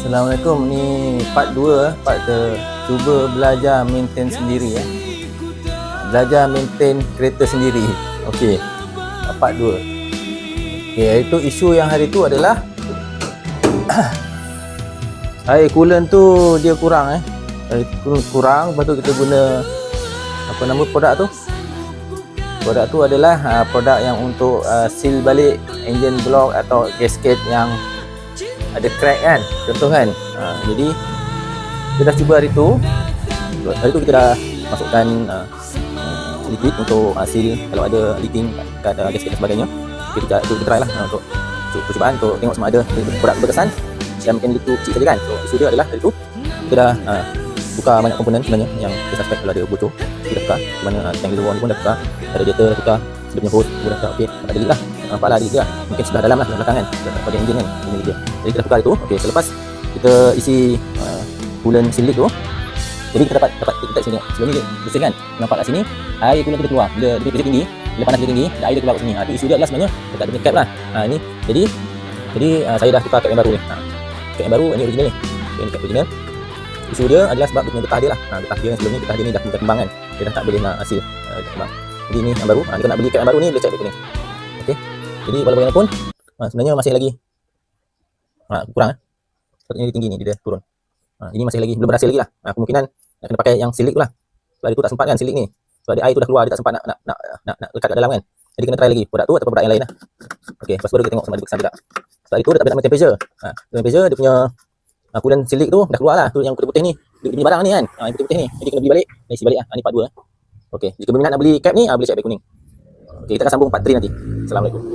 Assalamualaikum, ni part 2, part cuba belajar maintain sendiri Belajar maintain kereta sendiri. Okey. Part 2. Okey, iaitu isu yang hari tu adalah air coolant tu dia kurang Air coolant kurang, lepas tu kita guna apa nama produk tu? Produk tu adalah produk yang untuk seal balik engine block atau gasket yang ada crack kan, contoh kan. Jadi kita dah cuba hari tu kita dah masukkan liquid untuk seal kalau ada leaking kat gasket dan sebagainya. Kita try lah untuk percubaan untuk tengok sama ada produk berkesan dan mungkin itu kecil saja kan. So isu dia adalah hari tu kita dah tukar banyak komponen sebenarnya yang kita suspect kalau ada bocor. Kita dah tukar, di mana tank luar ni pun dah tukar, radiator dah tukar, dia punya hose pun dah tukar. Okey, tak ada leak lah. Nampaklah delete dia. Mungkin sebelah dalam lah, sebelah belakang kan, bahagian enjin kan, ini dia. Jadi kita tukar itu. Okey, selepas kita isi coolant seal leak tu, jadi kita dapat detek sini. Sebelum ni bersih kan, nampak kat sini air coolant tu keluar. Bila pressure tinggi, bila panas dia tinggi, air dia keluar kat sini. Itu isu dia adalah sebenarnya dekat dia punya cap lah. Ini jadi saya dah tukar cap yang baru ni. Cap yang baru ini original ni. Ini cap original. Isu dia adalah sebab dia punya getah dia lah. Getah dia yang sebelum ni, getah dia ni dah kembang kan. Dia dah tak boleh nak hasil kembang. Jadi ni yang baru. Kita nak beli cap yang baru ni, boleh check dekat ni. Okey. Jadi walau bagaimanapun sebenarnya masih lagi kurang Sebabnya dia tinggi ni, dia turun. Ini masih lagi belum berhasil lagi lah. Kemungkinan nak kena pakai yang silik tu lah. Sebab dia tu tak sempat kan silik ni. Sebab dia air tu dah keluar, dia tak sempat nak lekat kat dalam kan. Jadi kena try lagi produk tu atau produk yang lain lah. Okey, lepas baru kita tengok sama ada berkesan tidak. Sebab itu dia tak boleh nak temperature. Temperature dia punya coolant silik tu dah keluar lah. Tu yang putih-putih ni. Dia punya barang ni kan. Yang putih-putih ni. Jadi kena beli balik. Isi balik lah. Ni part 2 Okey, jika berminat nak beli cap ni, boleh check beg kuning. Okey, kita akan sambung part 3 nanti. Assalamualaikum.